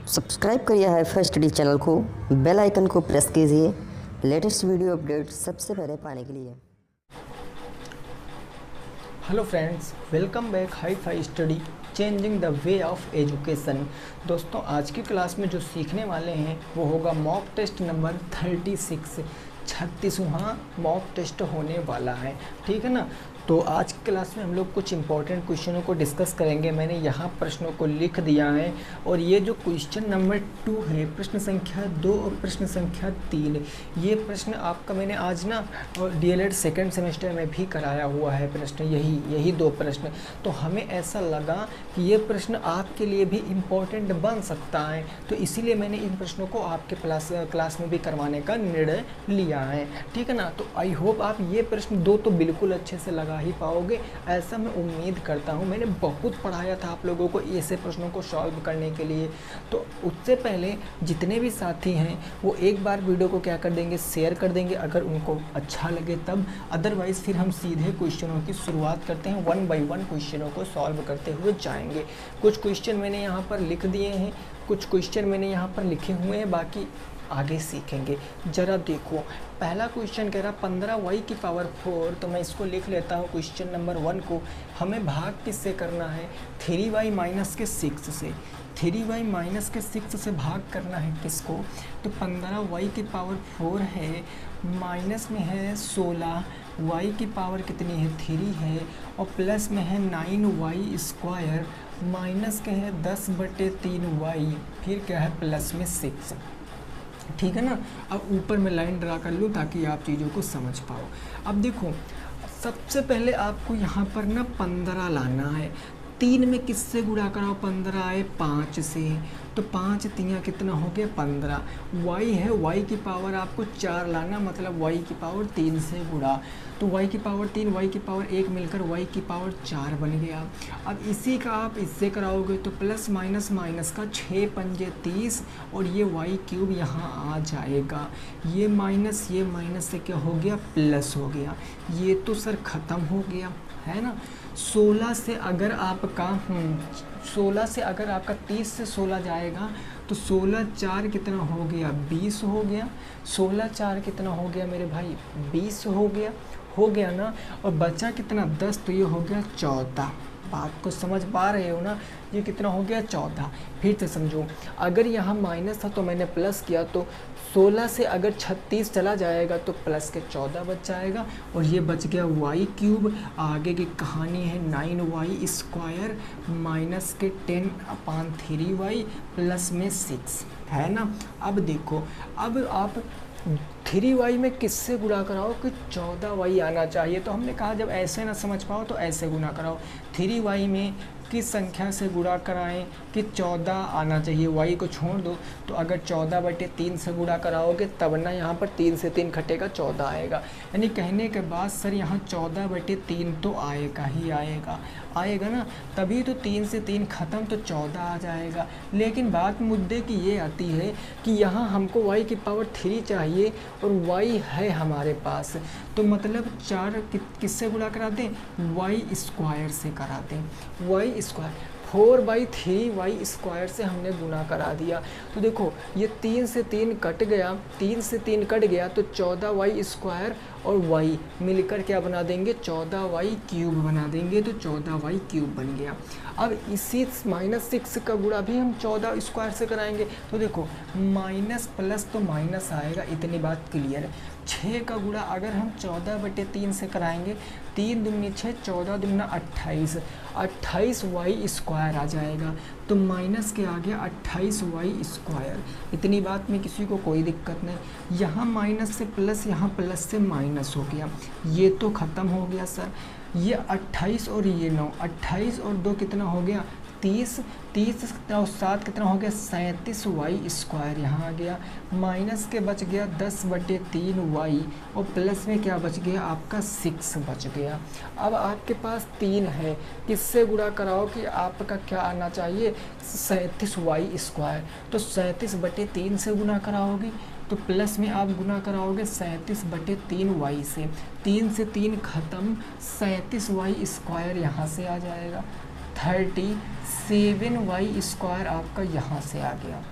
Subscribe करिए HiFi study channel को, bell icon को प्रेस कीजिए लेटेस्ट वीडियो अपडेट सबसे पहले पाने के लिए। Hello friends, welcome back HiFi study changing the way of education. दोस्तों, आज की क्लास में जो सीखने वाले हैं वो होगा मॉक टेस्ट नंबर 36। 36वां मॉक टेस्ट होने वाला है, ठीक है ना। तो आज की क्लास में हम लोग कुछ इंपॉर्टेंट क्वेश्चनों को डिस्कस करेंगे। मैंने यहाँ प्रश्नों को लिख दिया है और ये जो क्वेश्चन नंबर 2 है, प्रश्न संख्या 2 और प्रश्न संख्या 3, ये प्रश्न आपका मैंने आज ना डीएलएड सेकेंड सेमेस्टर में भी कराया हुआ है प्रश्न, यही 2 प्रश्न। तो हमें ऐसा लगा कि ये प्रश्न आपके लिए भी इम्पोर्टेंट बन सकता है, तो इसीलिए मैंने इन प्रश्नों को आपके क्लास में भी करवाने का निर्णय लिया है, ठीक है ना। तो आई होप आप ये प्रश्न 2 तो बिल्कुल अच्छे से लगा ही पाओगे, ऐसा मैं उम्मीद करता हूँ। मैंने बहुत पढ़ाया था आप लोगों को ऐसे प्रश्नों को सॉल्व करने के लिए। तो उससे पहले जितने भी साथी हैं वो एक बार वीडियो को क्या कर देंगे, शेयर कर देंगे अगर उनको अच्छा लगे तब। अदरवाइज़ फिर हम सीधे क्वेश्चनों की शुरुआत करते हैं, 1 बाय 1 क्वेश्चनों को सॉल्व करते हुए जाएंगे। कुछ क्वेश्चन मैंने यहाँ पर लिख दिए हैं, कुछ क्वेश्चन मैंने यहाँ पर लिखे हुए हैं, बाकी आगे सीखेंगे। ज़रा देखो, पहला क्वेश्चन कह रहा 15y की पावर 4, तो मैं इसको लिख लेता हूँ क्वेश्चन नंबर 1 को। हमें भाग किससे करना है, 3y माइनस के 6 से। 3y माइनस के 6 से भाग करना है किसको, तो 15y की पावर 4 है, माइनस में है 16, y की पावर कितनी है 3 है, और प्लस में है 9y स्क्वायर, माइनस के है 10/3y, फिर क्या है प्लस में 6, ठीक है ना। अब ऊपर मैं लाइन ड्रा कर लूँ ताकि आप चीज़ों को समझ पाओ। अब देखो, सबसे पहले आपको यहाँ पर ना 15 लाना है। 3 में किससे गुणा कराओ, 15 आए 5 से, तो 5 तियाँ कितना हो गया 15। y है, y की पावर आपको 4 लाना, मतलब y की पावर 3 से गुणा, तो y की पावर 3, y की पावर 1 मिलकर y की पावर 4 बन गया। अब इसी का आप इससे कराओगे तो प्लस माइनस माइनस का 6 पंजे 30, और ये y क्यूब यहाँ आ जाएगा। ये माइनस से क्या हो गया, प्लस हो गया। ये तो सर ख़त्म हो गया है ना। 16 से अगर आपका 30 से 16 जाएगा तो 16 4 कितना हो गया, 20 हो गया। 16 4 कितना हो गया मेरे भाई, 20 हो गया ना। और बचा कितना 10, तो ये हो गया 14। बात को समझ पा रहे हो ना, ये कितना हो गया 14। फिर से समझो, अगर यहाँ माइनस था तो मैंने प्लस किया, तो 16 से अगर 36 चला जाएगा तो प्लस के 14 बच जाएगा, और ये बच गया y क्यूब। आगे की कहानी है 9y स्क्वायर माइनस के 10/3y प्लस में 6, है ना। अब देखो, अब आप 3y में किससे गुणा कराओ कि 14y आना चाहिए। तो हमने कहा जब ऐसे ना समझ पाओ तो ऐसे गुणा कराओ। 3y में किस संख्या से गुणा कराएं कि 14 आना चाहिए, y को छोड़ दो। तो अगर 14/3 से गुणा कराओगे तब ना यहाँ पर 3 से 3 घटेगा, 14 आएगा। यानी कहने के बाद सर यहाँ 14/3 तो आएगा ही आएगा ना, तभी तो 3 से 3 ख़त्म, तो 14 आ जाएगा। लेकिन बात मुद्दे की ये आती है कि यहाँ हमको y की पावर 3 चाहिए और y है हमारे पास, तो मतलब 4 किससे गुणा करा दें, y स्क्वायर से करा दें। y स्क्वायर 4/3y स्क्वायर से हमने गुणा करा दिया। तो देखो, ये 3 से 3 कट गया, 3 से 3 कट गया, तो 14y स्क्वायर और y मिलकर क्या बना देंगे, 14y क्यूब बना देंगे, तो 14y क्यूब बन गया। अब इसी -6 का गुणा भी हम 14 स्क्वायर से कराएंगे, तो देखो माइनस प्लस तो माइनस आएगा, इतनी बात क्लियर है। 6 का गुणा अगर हम 14/3 से कराएंगे, 3 दूनी 6, 14 दूना 28, 28y स्क्वायर आ जाएगा, तो माइनस के आ गया 28y स्क्वायर। इतनी बात में किसी को कोई दिक्कत नहीं। यहाँ माइनस से प्लस, यहाँ प्लस से माइनस हो गया, ये तो ख़त्म हो गया सर। ये 28 और ये 9, 28 और 2 कितना हो गया 30, 30 और 7 कितना हो गया 37y स्क्वायर यहाँ आ गया। माइनस के बच गया 10/3y, और प्लस में क्या बच गया आपका 6 बच गया। अब आपके पास 3 है, किससे गुणा कराओ कि आपका क्या आना चाहिए, 37y स्क्वायर। तो 37/3 से गुणा कराओगे तो प्लस में आप गुना कराओगे 37/3y से, 3 से 3 ख़त्म, 37y स्क्वायर यहाँ से आ जाएगा, 37y स्क्वायर आपका यहाँ से आ गया।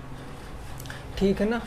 ठीक है ना।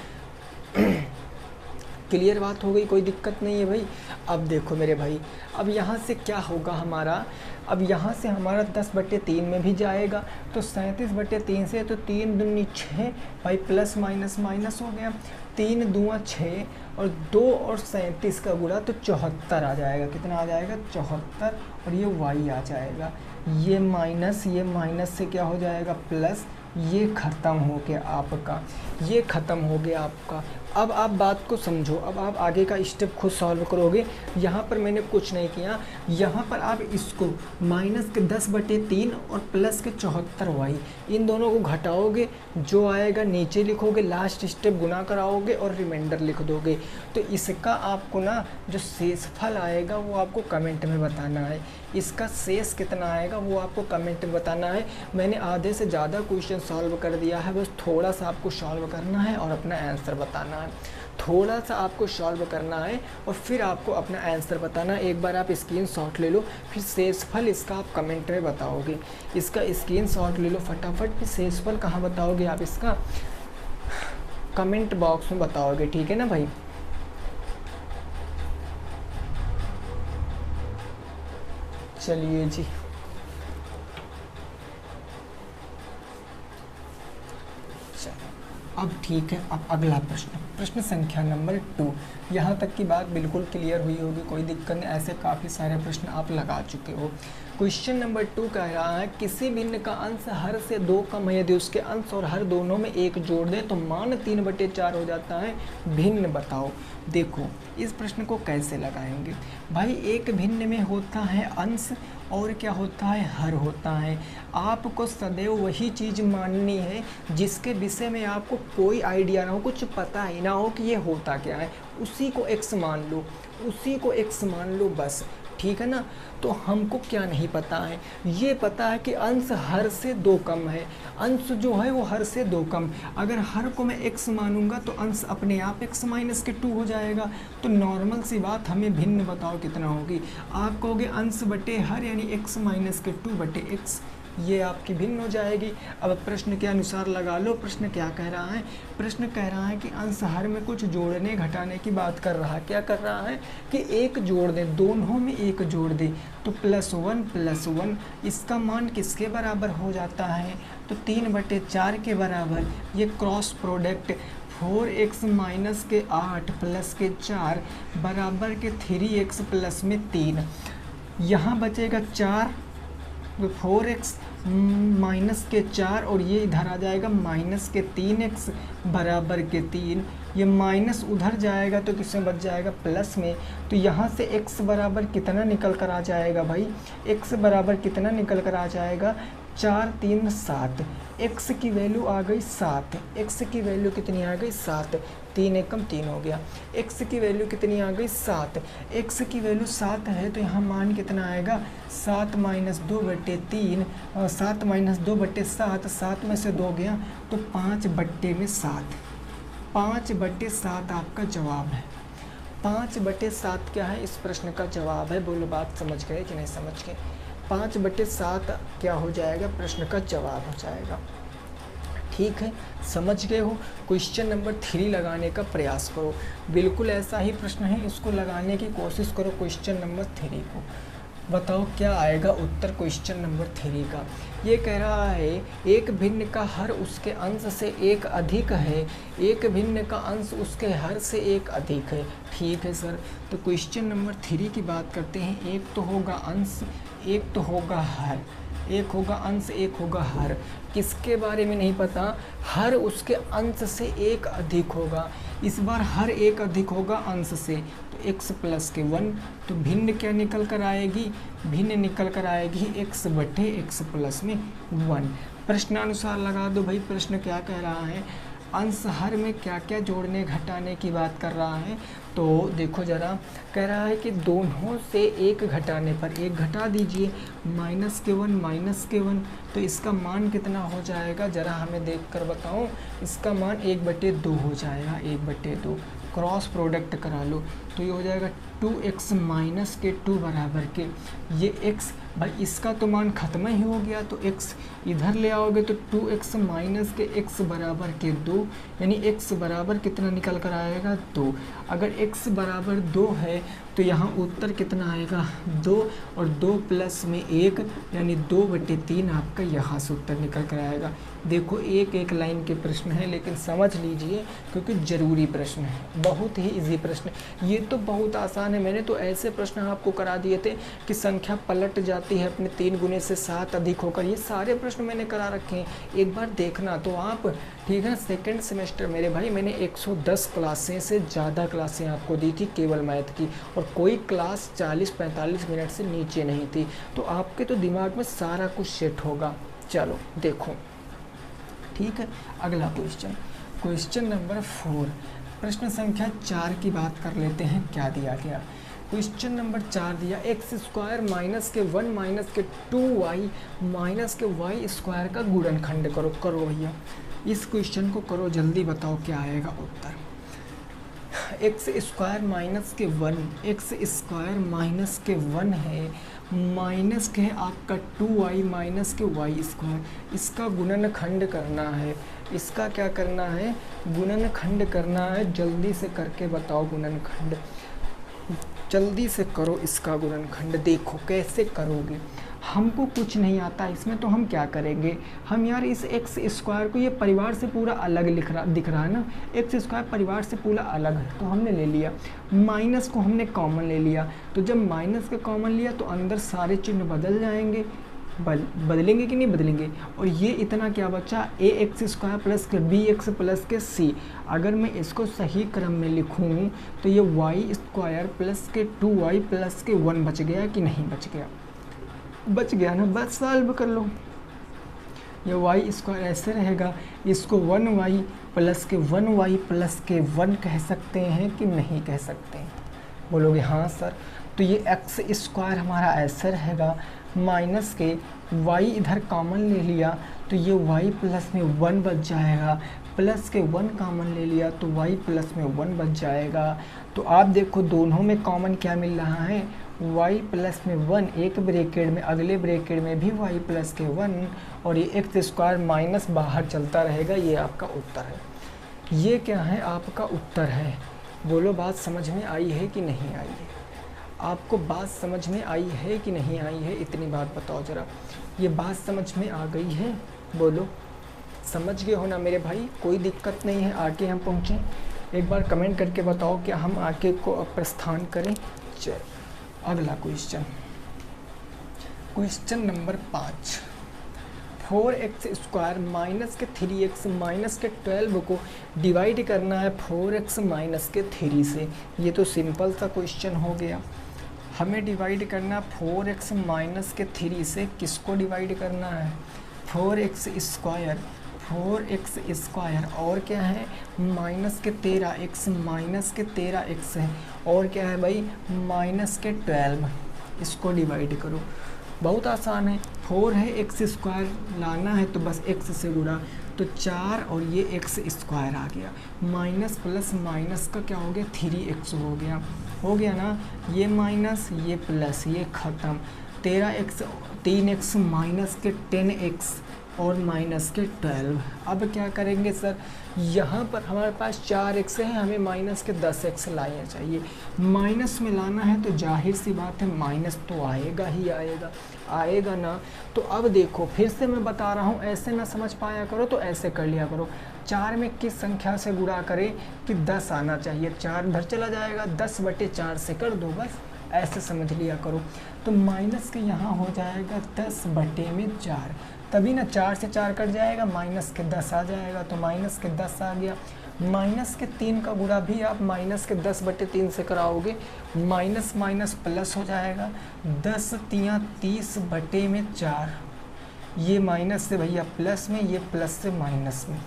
क्लियर बात हो गई, कोई दिक्कत नहीं है भाई। अब देखो मेरे भाई, अब यहाँ से क्या होगा हमारा, अब यहाँ से हमारा 10/3 में भी जाएगा, तो 37/3 से तो 3 दूनी 6 भाई, प्लस माइनस माइनस हो गया, 3 दूआ 6 और 2 और 37 का गुणा तो 74 आ जाएगा। कितना आ जाएगा? 74। और ये y आ जाएगा, ये माइनस से क्या हो जाएगा? प्लस। ये ख़त्म हो गया आपका, ये ख़त्म हो गया आपका। अब आप बात को समझो, अब आप आगे का स्टेप खुद सॉल्व करोगे। यहाँ पर मैंने कुछ नहीं किया, यहाँ पर आप इसको माइनस के 10/3 और प्लस के 74y, इन दोनों को घटाओगे, जो आएगा नीचे लिखोगे, लास्ट स्टेप गुना कराओगे और रिमाइंडर लिख दोगे। तो इसका आपको ना जो शेषफल आएगा वो आपको कमेंट में बताना है। इसका शेष कितना आएगा वो आपको कमेंट में बताना है। मैंने आधे से ज़्यादा क्वेश्चन सॉल्व कर दिया है, बस थोड़ा सा आपको सॉल्व करना है और अपना आंसर बताना है। थोड़ा सा आपको सॉल्व करना है और फिर आपको अपना आंसर बताना है। एक बार आप स्क्रीनशॉट ले लो, फिर शेषफल इसका आप कमेंट में बताओगे। इसका स्क्रीनशॉट ले लो फटाफट, फिर शेषफल कहाँ बताओगे आप इसका? कमेंट बॉक्स में बताओगे, ठीक है ना भाई। चलिए जी, अब ठीक है। अब अगला प्रश्न, प्रश्न संख्या नंबर 2। यहाँ तक की बात बिल्कुल क्लियर हुई होगी, कोई दिक्कत नहीं। ऐसे काफ़ी सारे प्रश्न आप लगा चुके हो। क्वेश्चन नंबर 2 कह रहा है, किसी भिन्न का अंश हर से 2 कम है, यदि उसके अंश और हर दोनों में 1 जोड़ दें तो मान 3/4 हो जाता है, भिन्न बताओ। देखो इस प्रश्न को कैसे लगाएंगे भाई। एक भिन्न में होता है अंश और क्या होता है? हर होता है। आपको सदैव वही चीज़ माननी है जिसके विषय में आपको कोई आइडिया ना हो, कुछ पता ही ना हो कि ये होता क्या है, उसी को x मान लो, उसी को x मान लो बस, ठीक है ना। तो हमको क्या नहीं पता है, ये पता है कि अंश हर से 2 कम है। अंश जो है वो हर से 2 कम, अगर हर को मैं x मानूंगा तो अंश अपने आप x-2 हो जाएगा। तो नॉर्मल सी बात, हमें भिन्न बताओ कितना होगी। आप कहोगे अंश बटे हर यानी x-2/x, ये आपकी भिन्न हो जाएगी। अब प्रश्न के अनुसार लगा लो, प्रश्न क्या कह रहा है? प्रश्न कह रहा है कि अंश हर में कुछ जोड़ने घटाने की बात कर रहा है। क्या कर रहा है कि 1 जोड़ दें, दोनों में 1 जोड़ दें तो +1 इसका मान किसके बराबर हो जाता है? तो 3/4 के बराबर। ये क्रॉस प्रोडक्ट 4x माइनस के 8 प्लस के 4 बराबर के 3x प्लस में 3, यहाँ बचेगा 4, 4x माइनस के 4 और ये इधर आ जाएगा माइनस के 3x बराबर के 3। ये माइनस उधर जाएगा तो किसमें बच जाएगा? प्लस में। तो यहाँ से x बराबर कितना निकल कर आ जाएगा भाई? x बराबर कितना निकल कर आ जाएगा? 4 3 7। x की वैल्यू आ गई 7। x की वैल्यू कितनी आ गई? 7। 3 एकम 3 हो गया। x की वैल्यू कितनी आ गई? 7। x की वैल्यू 7 है तो यहाँ मान कितना आएगा? 7 - 2/3, 7 - 2/7, 7 में से 2 गया तो 5/7। 5/7 आपका जवाब है। 5/7 क्या है? इस प्रश्न का जवाब है। बोलो बात समझ गए कि नहीं समझ गए? 5/7 क्या हो जाएगा? प्रश्न का जवाब हो जाएगा। ठीक है, समझ गए हो? क्वेश्चन नंबर 3 लगाने का प्रयास करो। बिल्कुल ऐसा ही प्रश्न है, इसको लगाने की कोशिश करो। क्वेश्चन नंबर 3 को बताओ क्या आएगा उत्तर क्वेश्चन नंबर 3 का। ये कह रहा है एक भिन्न का हर उसके अंश से 1 अधिक है, एक भिन्न का अंश उसके हर से 1 अधिक है। ठीक है सर, तो क्वेश्चन नंबर 3 की बात करते हैं। एक तो होगा अंश, एक तो होगा हर, एक होगा अंश, एक होगा हर। किसके बारे में नहीं पता? हर उसके अंश से 1 अधिक होगा। इस बार हर 1 अधिक होगा अंश से, तो x प्लस के 1। तो भिन्न क्या निकल कर आएगी? भिन्न निकल कर आएगी x/x प्लस में 1। प्रश्नानुसार लगा दो भाई। प्रश्न क्या कह रहा है? अंश हर में क्या क्या जोड़ने घटाने की बात कर रहा है। तो देखो ज़रा, कह रहा है कि दोनों से 1 घटाने पर 1 घटा दीजिए, -1 तो इसका मान कितना हो जाएगा? ज़रा हमें देखकर बताओ। इसका मान 1/2 हो जाएगा, 1/2। क्रॉस प्रोडक्ट करा लो तो ये हो जाएगा 2x - के 2 बराबर के, ये x भाई इसका तो मान खत्म ही हो गया, तो x इधर ले आओगे तो 2x माइनस के x बराबर के 2, यानी x बराबर कितना निकल कर आएगा 2। अगर x बराबर 2 है तो यहाँ उत्तर कितना आएगा 2, और 2 प्लस में 1 यानी 2/3 आपका यहाँ से उत्तर निकल कर आएगा। देखो एक एक लाइन के प्रश्न है, लेकिन समझ लीजिए क्योंकि ज़रूरी प्रश्न है, बहुत ही इजी प्रश्न। ये तो बहुत आसान है, मैंने तो ऐसे प्रश्न आपको करा दिए थे कि संख्या पलट जाती है अपने 3 गुने से 7 अधिक होकर, ये सारे प्रश्न मैंने करा रखे हैं, एक बार देखना तो आप, ठीक है। सेकंड सेमेस्टर मेरे भाई मैंने 110 क्लासें से ज़्यादा क्लासें आपको दी थी केवल मैथ की, और कोई क्लास 40-45 मिनट से नीचे नहीं थी, तो आपके तो दिमाग में सारा कुछ सेट होगा। चलो देखो, ठीक है। अगला क्वेश्चन नंबर 4, प्रश्न संख्या 4 की बात कर लेते हैं। क्या दिया गया? क्वेश्चन नंबर 4 दिया x² माइनस के 1 माइनस के 2y माइनस के y² का गुणनखंड करो। करो भैया, इस क्वेश्चन को करो, जल्दी बताओ क्या आएगा उत्तर। x² माइनस के 1, x² माइनस के 1 है, माइनस के आपका 2y माइनस के y², इसका गुणनखंड करना है। इसका क्या करना है? गुणनखंड करना है। जल्दी से करके बताओ गुणनखंड, जल्दी से करो इसका गुणनखंड। देखो कैसे करोगे, हमको कुछ नहीं आता इसमें, तो हम क्या करेंगे, हम यार इस x² को, ये परिवार से पूरा अलग दिख रहा है ना, x² परिवार से पूरा अलग है, तो हमने ले लिया। माइनस को हमने कॉमन ले लिया, तो जब माइनस का कॉमन लिया तो अंदर सारे चिन्ह बदल जाएंगे, बदलेंगे कि नहीं बदलेंगे। और ये इतना क्या बचा, ax² प्लस के bx प्लस के c। अगर मैं इसको सही क्रम में लिखूं तो ये y² प्लस के 2y प्लस के 1 बच गया कि नहीं बच गया? बच गया ना, बस सॉल्व कर लो। ये y² ऐसे रहेगा, इसको 1y प्लस के 1y प्लस के 1 कह सकते हैं कि नहीं कह सकते हैं? बोलोगे हाँ सर। तो ये x² हमारा ऐसे रहेगा, माइनस के y इधर कॉमन ले लिया तो ये y प्लस में 1 बच जाएगा, प्लस के 1 कॉमन ले लिया तो y प्लस में 1 बच जाएगा। तो आप देखो दोनों में कॉमन क्या मिल रहा है, y प्लस में 1, एक ब्रैकेट में, अगले ब्रैकेट में भी y प्लस के 1, और ये x² माइनस बाहर चलता रहेगा। ये आपका उत्तर है। ये क्या है? आपका उत्तर है। बोलो बात समझ में आई है कि नहीं आई है? आपको बात समझ में आई है कि नहीं आई है? इतनी बात बताओ ज़रा, ये बात समझ में आ गई है? बोलो, समझ गए हो ना मेरे भाई? कोई दिक्कत नहीं है, आगे हम पहुँचें। एक बार कमेंट करके बताओ क्या हम आगे को प्रस्थान करें। चल अगला क्वेश्चन नंबर 5, 4x² माइनस के 3x माइनस के 12 को डिवाइड करना है 4x माइनस के 3 से। ये तो सिंपल सा क्वेश्चन हो गया। हमें डिवाइड करना 4x माइनस के 3 से, किसको डिवाइड करना है? 4x² और क्या है, माइनस के 13x माइनस के 13x है, और क्या है भाई, माइनस के 12। इसको डिवाइड करो, बहुत आसान है। 4 है, x² लाना है तो बस x से गुणा, तो 4 और ये x² आ गया, माइनस प्लस माइनस का क्या हो गया, 3x हो गया ना। ये माइनस ये प्लस, ये ख़त्म। 3x माइनस के 10x और माइनस के 12। अब क्या करेंगे सर, यहाँ पर हमारे पास 4x है, हमें माइनस के 10x लाना चाहिए। माइनस में लाना है तो जाहिर सी बात है माइनस तो आएगा ही आएगा ना। तो अब देखो फिर से मैं बता रहा हूँ, ऐसे ना समझ पाया करो तो ऐसे कर लिया करो। 4 में किस संख्या से गुणा करें कि 10 आना चाहिए, 4 इधर चला जाएगा, 10/4 से कर दो, बस ऐसे समझ लिया करो। तो माइनस के यहाँ हो जाएगा 10/4, तभी ना 4 से 4 कट जाएगा, माइनस के 10 आ जाएगा, तो माइनस के 10 आ गया। माइनस के 3 का गुणा भी आप माइनस के 10/3 से कराओगे, माइनस माइनस प्लस हो जाएगा, 10 3 30/4। ये माइनस से भैया प्लस में, ये प्लस से माइनस में,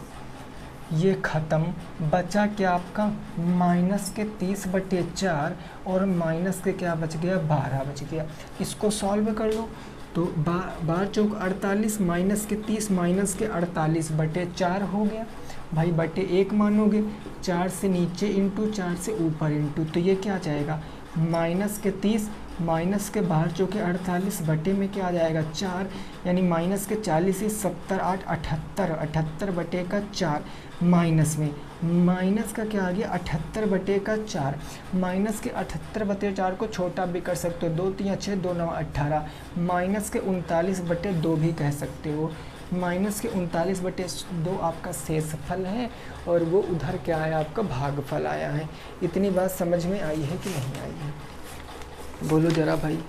ये ख़त्म। बचा क्या आपका, माइनस के 30/4 और माइनस के क्या बच गया, 12 बच गया। इसको सॉल्व कर लो तो 12 चौक 48, माइनस के 30 माइनस के 48/4 हो गया भाई, बटे 1 मानोगे, 4 से नीचे इंटू 4 से ऊपर इंटू, तो ये क्या जाएगा माइनस के 30, माइनस के बाहर चौके 48 बटे में क्या आ जाएगा 4, यानी माइनस के 40 ही 70 8 78, 78 बटे का 4 माइनस में, माइनस का क्या आ गया 78 बटे का 4, माइनस के 78 बटे 4 को छोटा भी कर सकते हो, 2 3 6 2 9 18, माइनस के 39 बटे 2 भी कह सकते हो, माइनस के 39 बटे 2 आपका शेषफल है और वो उधर क्या है आपका भागफल आया है। इतनी बात समझ में आई है कि नहीं आई है, बोलो जरा भाई,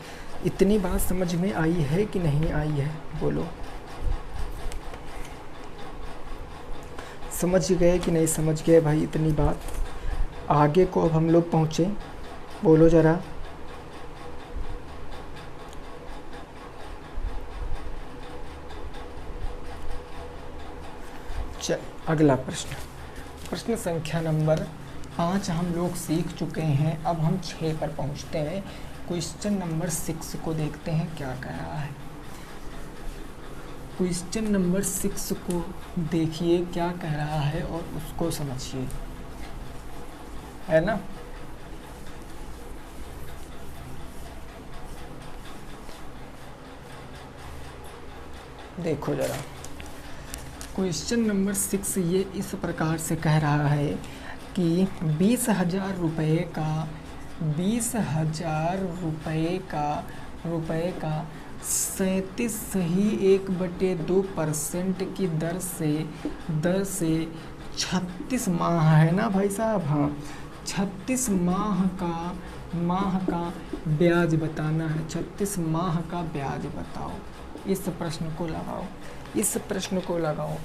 इतनी बात समझ में आई है कि नहीं आई है, बोलो समझ गए कि नहीं समझ गए भाई इतनी बात। आगे को अब हम लोग पहुँचे, बोलो जरा। चल अगला प्रश्न, प्रश्न संख्या नंबर 5 हम लोग सीख चुके हैं, अब हम 6 पर पहुंचते हैं। क्वेश्चन नंबर 6 को देखते हैं क्या कह रहा है। क्वेश्चन नंबर 6 को देखिए क्या कह रहा है और उसको समझिए, है ना। देखो जरा, क्वेश्चन नंबर 6 ये इस प्रकार से कह रहा है कि 20,000 रुपये का 20,000 रुपये का 37 सही 1/2% की दर से 36 माह है ना भाई साहब, हाँ 36 माह का ब्याज बताना है, 36 माह का ब्याज बताओ। इस प्रश्न को लगाओ, इस प्रश्न को लगाओ।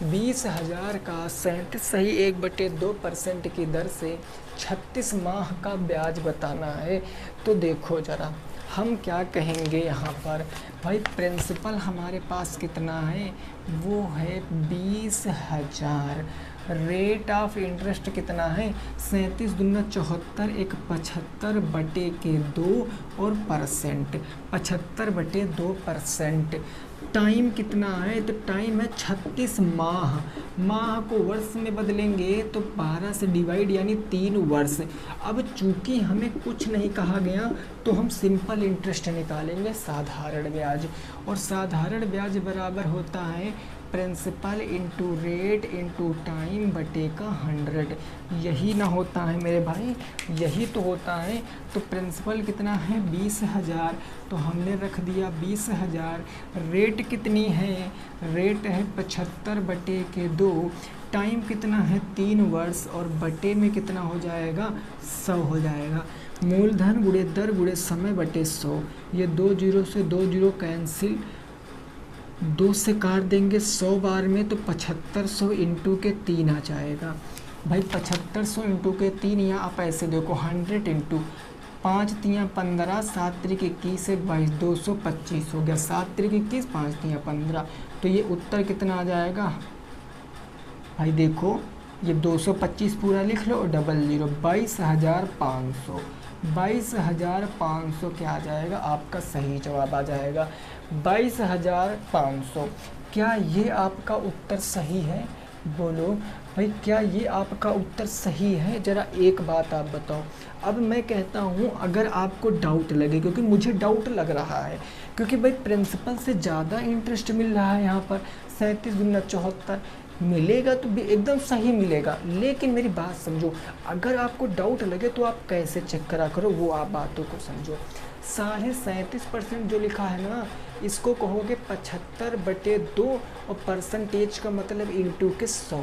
20,000 का 37 सही 1/2% की दर से 36 माह का ब्याज बताना है। तो देखो जरा हम क्या कहेंगे यहाँ पर, भाई प्रिंसिपल हमारे पास कितना है, वो है 20,000, रेट ऑफ इंटरेस्ट कितना है 37 दूना 74 एक 75 बटे के 2 और परसेंट 75 बटे 2%। टाइम कितना है, तो टाइम है 36 माह, माह को वर्ष में बदलेंगे तो 12 से डिवाइड यानी 3 वर्ष। अब चूंकि हमें कुछ नहीं कहा गया तो हम सिंपल इंटरेस्ट निकालेंगे, साधारण ब्याज, और साधारण ब्याज बराबर होता है principal into rate into time बटे का 100। यही ना होता है मेरे भाई, यही तो होता है। तो प्रिंसिपल कितना है 20,000, तो हमने रख दिया 20,000। रेट कितनी है, रेट है 75 बटे के 2, टाइम कितना है 3 वर्ष, और बटे में कितना हो जाएगा 100 हो जाएगा। मूलधन गुणे दर गुणे समय बटे 100, ये 2 0 से 2 0 कैंसिल, 2 से काट देंगे 100 बार में, तो 7500 इंटू के 3 आ जाएगा। भाई 7500 इंटू के 3, या आप ऐसे देखो 100 इंटू 5 तियाँ 15, 7 त्रिक 21 1 22, 225 हो गया। 7 त्रिक 21, 5 तियाँ 15, तो ये उत्तर कितना आ जाएगा भाई, देखो ये 225 पूरा लिख लो और डबल 0, 22,500, 22,500 क्या आ जाएगा आपका सही जवाब आ जाएगा 22,500। क्या ये आपका उत्तर सही है, बोलो भाई, क्या ये आपका उत्तर सही है? ज़रा एक बात आप बताओ। अब मैं कहता हूँ अगर आपको डाउट लगे, क्योंकि मुझे डाउट लग रहा है, क्योंकि भाई प्रिंसिपल से ज़्यादा इंटरेस्ट मिल रहा है यहाँ पर, 37 दूना 74 मिलेगा तो भी एकदम सही मिलेगा। लेकिन मेरी बात समझो, अगर आपको डाउट लगे तो आप कैसे चेक करा करो, वो आप बातों को समझो। 37.5% जो लिखा है ना, इसको कहोगे 75 बटे 2, और परसेंटेज का मतलब इंटू के 100,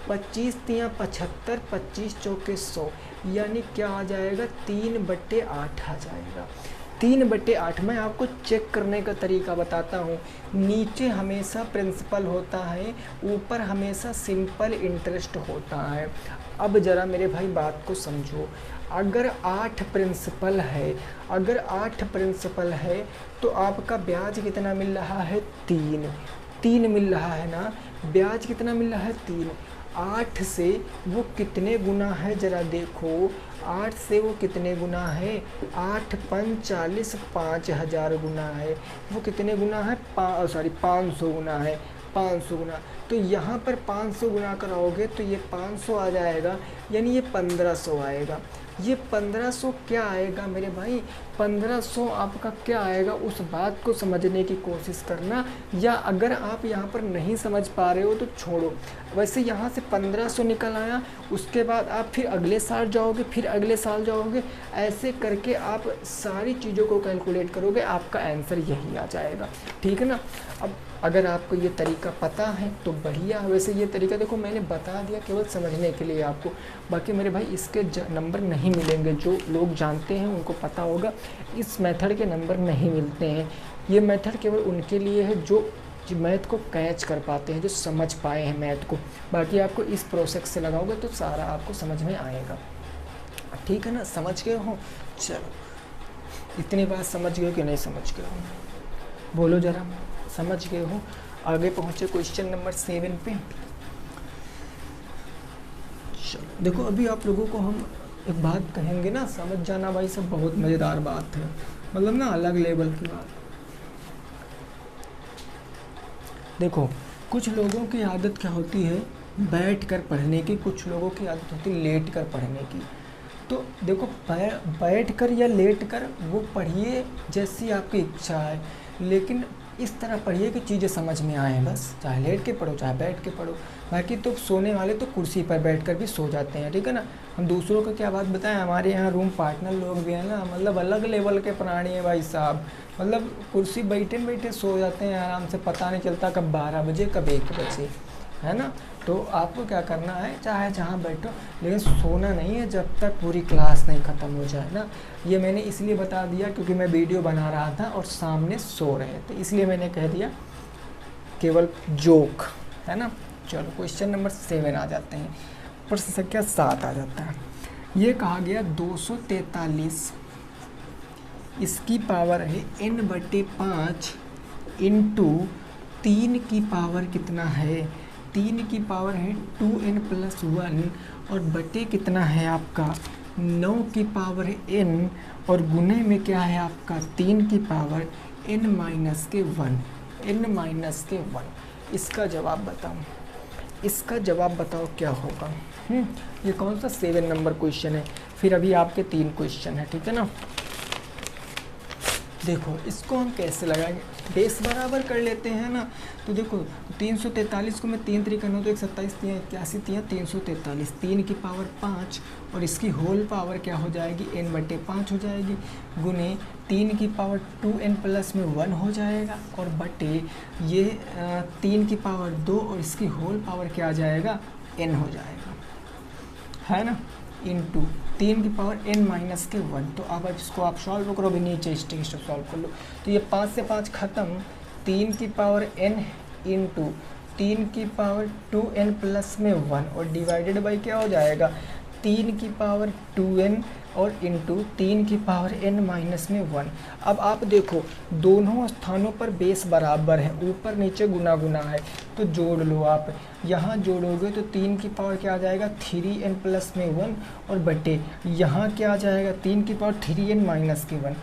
25 तियाँ 75, 25 चौके 100, यानी क्या आ जाएगा 3 बटे 8 आ जाएगा। 3 बटे 8। मैं आपको चेक करने का तरीका बताता हूँ। नीचे हमेशा प्रिंसिपल होता है, ऊपर हमेशा सिंपल इंटरेस्ट होता है। अब ज़रा मेरे भाई बात को समझो, अगर 8 प्रिंसिपल है, अगर 8 प्रिंसिपल है तो आपका ब्याज कितना मिल रहा है 3 मिल रहा है ना, ब्याज कितना मिल रहा है 3। 8 से वो कितने गुना है ज़रा देखो, 8 से वो कितने गुना है, 8 5 40, 5,000 गुना है। वो कितने गुना है 500 गुना है, 500 गुना। तो यहाँ पर 500 गुना कराओगे तो ये 500 आ जाएगा, यानी ये 1500 आएगा। ये 1500 क्या आएगा मेरे भाई, 1500 आपका क्या आएगा, उस बात को समझने की कोशिश करना। या अगर आप यहाँ पर नहीं समझ पा रहे हो तो छोड़ो। वैसे यहाँ से 1500 निकल आया, उसके बाद आप फिर अगले साल जाओगे, फिर अगले साल जाओगे, ऐसे करके आप सारी चीज़ों को कैलकुलेट करोगे, आपका आंसर यही आ जाएगा। ठीक है ना। अब अगर आपको ये तरीका पता है तो बढ़िया। वैसे ये तरीका देखो मैंने बता दिया केवल समझने के लिए आपको, बाकी मेरे भाई इसके नंबर नहीं मिलेंगे। जो लोग जानते हैं उनको पता होगा, इस मेथड के नंबर नहीं मिलते हैं। ये मेथड केवल उनके लिए है जो मैथ को कैच कर पाते हैं, जो समझ पाए हैं मैथ को। बाकी आपको इस प्रोसेस से लगाओगे तो सारा आपको समझ में आएगा। ठीक है ना, समझ गए हो? चलो, इतनी बात समझ गए कि नहीं समझ गए हो, बोलो ज़रा। समझ गए हो? आगे पहुँचे क्वेश्चन नंबर 7 पे। चलो देखो, अभी आप लोगों को हम एक बात कहेंगे ना, समझ जाना भाई, सब बहुत मज़ेदार बात है, मतलब ना अलग लेवल की बात। देखो, कुछ लोगों की आदत क्या होती है बैठ कर पढ़ने की, कुछ लोगों की आदत होती है लेट कर पढ़ने की। तो देखो, बैठ कर या लेट कर वो पढ़िए जैसी आपकी इच्छा है, लेकिन इस तरह पढ़िए कि चीज़ें समझ में आए बस। चाहे लेट के पढ़ो चाहे बैठ के पढ़ो। बाकी तो सोने वाले तो कुर्सी पर बैठ कर भी सो जाते हैं, ठीक है ना। हम दूसरों को क्या बात बताएं, हमारे यहाँ रूम पार्टनर लोग भी हैं ना, मतलब अलग लेवल के प्राणी हैं भाई साहब। मतलब कुर्सी बैठे बैठे सो जाते हैं आराम से, पता नहीं चलता कब 12 बजे कब 1 बजे, है ना। तो आपको क्या करना है, चाहे जहाँ बैठो, लेकिन सोना नहीं है जब तक पूरी क्लास नहीं ख़त्म हो जाए ना। ये मैंने इसलिए बता दिया क्योंकि मैं वीडियो बना रहा था और सामने सो रहे थे, इसलिए मैंने कह दिया, केवल जोक, है ना। चलो क्वेश्चन नंबर 7 आ जाते हैं। प्रश्न संख्या 7 आ जाता है। ये कहा गया 243 इसकी पावर है n/5 इंटू 3 की पावर कितना है, 3 की पावर है 2n+1 और बटे कितना है आपका 9 की पावर है n, और गुने में क्या है आपका 3 की पावर n-1, n-1। इसका जवाब बताओ, इसका जवाब बताओ क्या होगा। ये कौन सा 7 नंबर क्वेश्चन है। फिर अभी आपके 3 क्वेश्चन है, ठीक है ना। देखो इसको हम कैसे लगाएंगे, बेस बराबर कर लेते हैं ना। तो देखो 343 को मैं 3 3 करना, तो 1 27 3 81 343, 3 की पावर 5 और इसकी होल पावर क्या हो जाएगी n/5 हो जाएगी, गुने 3 की पावर 2n+1 हो जाएगा, और बटे ये 3 की पावर 2 और इसकी होल पावर क्या आ जाएगा n हो जाएगा, है ना, इंटू 3 की पावर n-1। तो अब इसको आप सॉल्व करो, भी नीचे स्टेप सॉल्व कर लो। तो ये 5 से 5 ख़त्म, 3 की पावर n इंटू 3 की पावर 2n+1 और डिवाइडेड बाई क्या हो जाएगा 3 की पावर 2n और इंटू 3 की पावर n-1। अब आप देखो दोनों स्थानों पर बेस बराबर है, ऊपर नीचे गुना गुना है, तो जोड़ लो आप। यहाँ जोड़ोगे तो 3 की पावर क्या आ जाएगा 3n+1 और बटे यहाँ क्या आ जाएगा 3 की पावर 3n-1,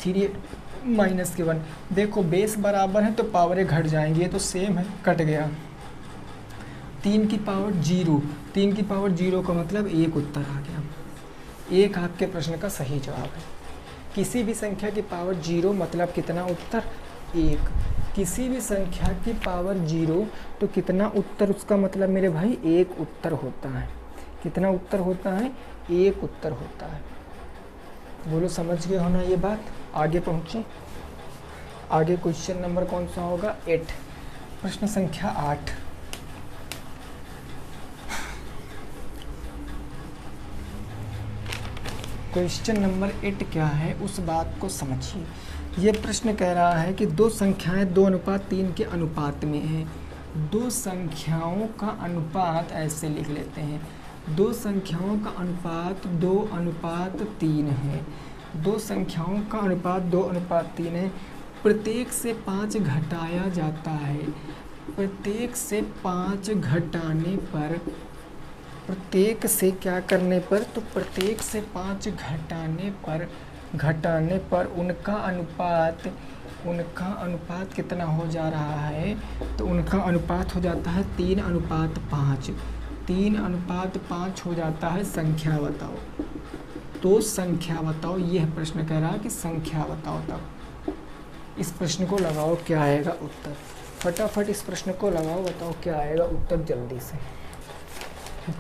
3n-1। देखो बेस बराबर है तो पावरें घट जाएंगी, ये तो सेम है, कट गया। 3 की पावर 0, 3 की पावर 0 का मतलब 1 उत्तर आ गया। 1 आपके प्रश्न का सही जवाब है। किसी भी संख्या की पावर 0 मतलब कितना उत्तर 1, किसी भी संख्या की पावर 0 तो कितना उत्तर, उसका मतलब मेरे भाई 1 उत्तर होता है। कितना उत्तर होता है 1 उत्तर होता है। बोलो समझ गए हो ना ये बात। आगे पहुँचे, आगे क्वेश्चन नंबर कौन सा होगा 8, प्रश्न संख्या 8। क्वेश्चन नंबर 8 क्या है उस बात को समझिए। ये प्रश्न कह रहा है कि दो संख्याएं 2:3 के अनुपात में हैं। दो संख्याओं का अनुपात ऐसे लिख लेते हैं, दो संख्याओं का अनुपात 2:3 है। दो संख्याओं का अनुपात 2:3 है। प्रत्येक से 5 घटाया जाता है। प्रत्येक से 5 घटाने पर, प्रत्येक से क्या करने पर, तो प्रत्येक से 5 घटाने पर उनका अनुपात कितना हो जा रहा है, तो उनका अनुपात हो जाता है 3:5। 3:5 हो जाता है। संख्या बताओ, तो संख्या बताओ। यह प्रश्न कह रहा है कि संख्या बताओ। तब इस प्रश्न को लगाओ, क्या आएगा उत्तर। फटाफट इस प्रश्न को लगाओ, बताओ क्या आएगा उत्तर।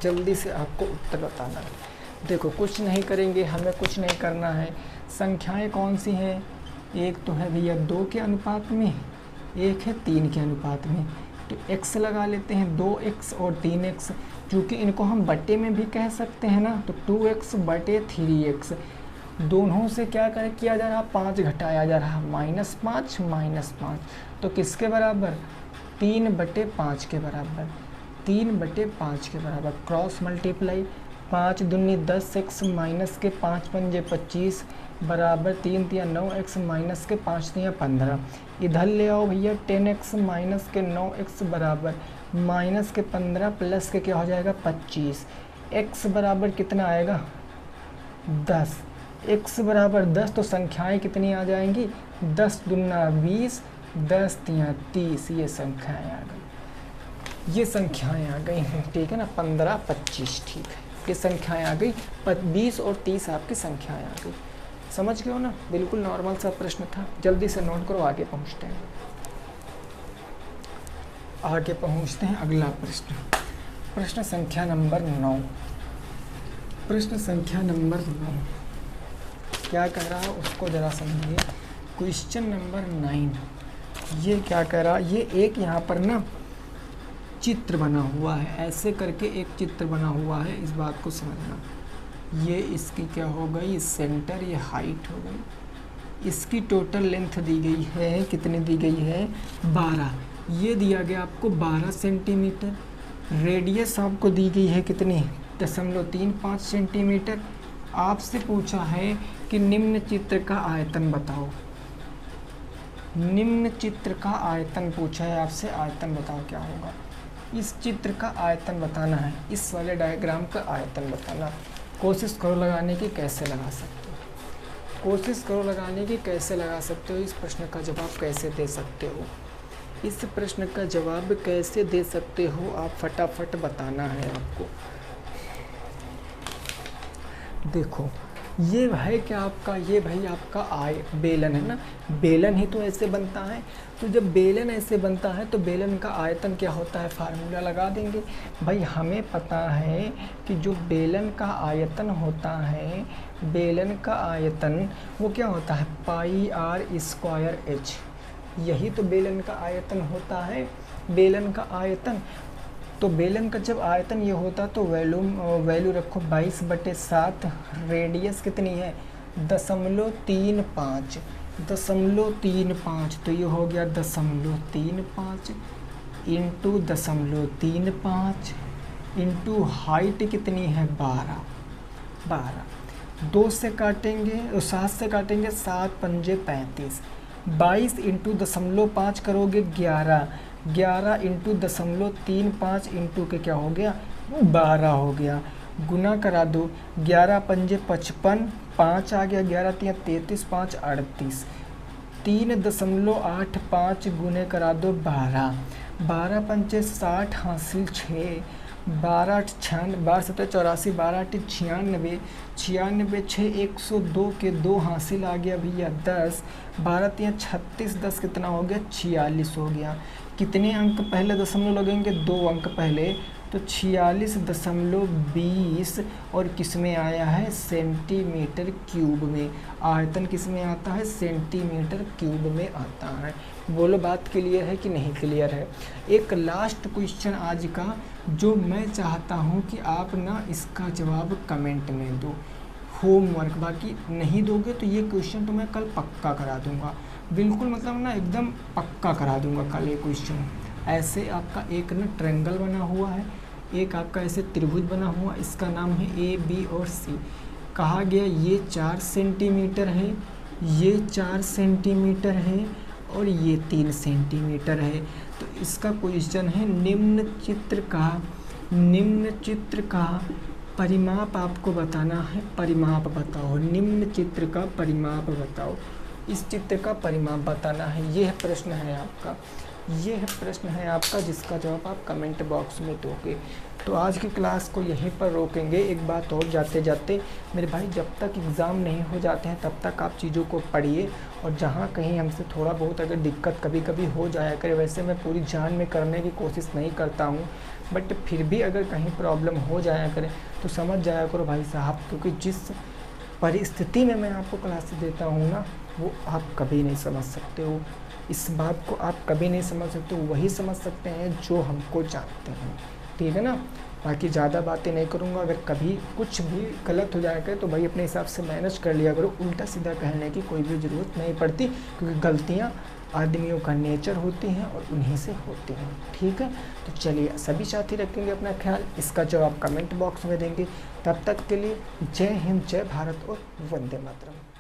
जल्दी से आपको उत्तर बताना है। देखो कुछ नहीं करेंगे, हमें कुछ नहीं करना है। संख्याएं कौन सी हैं? एक तो है भैया 2 के अनुपात में, एक है 3 के अनुपात में। तो x लगा लेते हैं, 2x और 3x। क्योंकि इनको हम बटे में भी कह सकते हैं ना, तो 2x बटे 3x। दोनों से क्या किया जा रहा, 5 घटाया जा रहा, -5 -5। तो किसके बराबर? 3/5 के बराबर। 3/5 के बराबर। क्रॉस मल्टीप्लाई, 5 दूनी 10x माइनस के 5 पंजे 25 बराबर 3 तिया 9x माइनस के 5 तिया 15। इधर ले आओ भैया, 10x माइनस के 9x बराबर माइनस के 15 प्लस के क्या हो जाएगा 25। x बराबर कितना आएगा 10। x बराबर 10, तो संख्याएं कितनी आ जाएंगी? 10 दूना 20, 10 तिया 30। ये संख्याएं आ गई, ये संख्याएं आ गई हैं, ठीक है ना। 15 25, ठीक है, ये संख्याएं आ गई। 20 और 30 आपकी संख्याएं आ गई। समझ गए हो ना? बिल्कुल नॉर्मल सा प्रश्न था। जल्दी से नोट करो, आगे पहुंचते हैं। आगे पहुंचते हैं अगला प्रश्न। प्रश्न संख्या नंबर 9। प्रश्न संख्या नंबर 9 क्या कह रहा है उसको जरा समझिए। क्वेश्चन नंबर 9 ये क्या कह रहा है? ये एक यहाँ पर ना चित्र बना हुआ है, ऐसे करके एक चित्र बना हुआ है, इस बात को समझना। ये इसकी क्या हो गई सेंटर, ये हाइट हो गई। इसकी टोटल लेंथ दी गई है, कितनी दी गई है 12। ये दिया गया आपको 12 सेंटीमीटर। रेडियस आपको दी गई है कितनी 0.35 सेंटीमीटर। आपसे पूछा है कि निम्न चित्र का आयतन बताओ। निम्न चित्र का आयतन पूछा है आपसे, आयतन बताओ क्या होगा। इस चित्र का आयतन बताना है, इस वाले डायग्राम का आयतन बताना। कोशिश करो लगाने की, कैसे लगा सकते हो। कोशिश करो लगाने की, कैसे लगा सकते हो। इस प्रश्न का जवाब कैसे दे सकते हो, इस प्रश्न का जवाब कैसे दे सकते हो आप फटाफट बताना है आपको। देखो ये है क्या आपका, ये भाई आपका बेलन है ना। बेलन ही तो ऐसे बनता है, तो जब बेलन ऐसे बनता है तो बेलन का आयतन क्या होता है, फार्मूला लगा देंगे। भाई हमें पता है कि जो बेलन का आयतन होता है, बेलन का आयतन वो क्या होता है πr²h। यही तो बेलन का आयतन होता है, बेलन का आयतन। तो बेलन का जब आयतन ये होता तो वैल्यू रखो 22/7। रेडियस कितनी है 0.35, 0.35। तो ये हो गया 0.35 इंटू 0.35 इंटू हाइट कितनी है 12। 2 से काटेंगे, 7 से काटेंगे, 7 पंजे 35। 22 इंटू 0.5 करोगे 11 इंटू 0.35 इंटू के क्या हो गया 12 हो गया। गुना करा दो, 11 पंजे 55, 5 आ गया, 11 तिया 33, 5 38। 3.85 गुने करा दो 12 पंचे 60 हासिल 6, 12 7 84, 12 96, 6 102 के 2 हासिल आ गया भैया 10, 12 तिया 36, 10 कितना हो गया 46 हो गया। कितने अंक पहले दशमलव लगेंगे 2 अंक पहले, तो 46.20 और किस में आया है सेंटीमीटर क्यूब में। आयतन किस में आता है सेंटीमीटर क्यूब में आता है। बोलो बात क्लियर है कि नहीं क्लियर है। एक लास्ट क्वेश्चन आज का जो मैं चाहता हूँ कि आप ना इसका जवाब कमेंट में दो, होमवर्क। बाकी नहीं दोगे तो ये क्वेश्चन तो मैं कल पक्का करा दूंगा, बिल्कुल मतलब ना एकदम पक्का करा दूंगा कल ये क्वेश्चन। ऐसे आपका एक ना ट्रायंगल बना हुआ है, एक आपका ऐसे त्रिभुज बना हुआ, इसका नाम है ए बी और सी। कहा गया ये 4 सेंटीमीटर है, ये 4 सेंटीमीटर है और ये 3 सेंटीमीटर है। तो इसका क्वेश्चन है निम्न चित्र का परिमाप आपको बताना है। परिमाप बताओ, निम्न चित्र का परिमाप बताओ। इस चित्र का परिमाप बताना है, यह प्रश्न है आपका। ये है प्रश्न है आपका, जिसका जवाब आप कमेंट बॉक्स में दोगे। तो आज की क्लास को यहीं पर रोकेंगे। एक बात और जाते जाते मेरे भाई, जब तक एग्ज़ाम नहीं हो जाते हैं तब तक आप चीज़ों को पढ़िए, और जहाँ कहीं हमसे थोड़ा बहुत अगर दिक्कत कभी कभी हो जाया करे, वैसे मैं पूरी जान में करने की कोशिश नहीं करता हूँ, बट फिर भी अगर कहीं प्रॉब्लम हो जाया करे तो समझ जाया करो भाई साहब, क्योंकि जिस परिस्थिति में मैं आपको क्लासेस देता हूँ ना, वो आप कभी नहीं समझ सकते हो। इस बात को आप कभी नहीं समझ सकते हो, वही समझ सकते हैं जो हमको जानते हैं, ठीक है ना। बाकी ज़्यादा बातें नहीं करूँगा। अगर कभी कुछ भी गलत हो जाया करे तो भाई अपने हिसाब से मैनेज कर लिया करो, उल्टा सीधा कहने की कोई भी ज़रूरत नहीं पड़ती, क्योंकि गलतियाँ आदमियों का नेचर होती हैं और उन्हीं से होती हैं, ठीक है। तो चलिए, सभी साथी रखेंगे अपना ख्याल, इसका जवाब कमेंट बॉक्स में देंगे। तब तक के लिए जय हिंद, जय भारत और वंदे मातरम।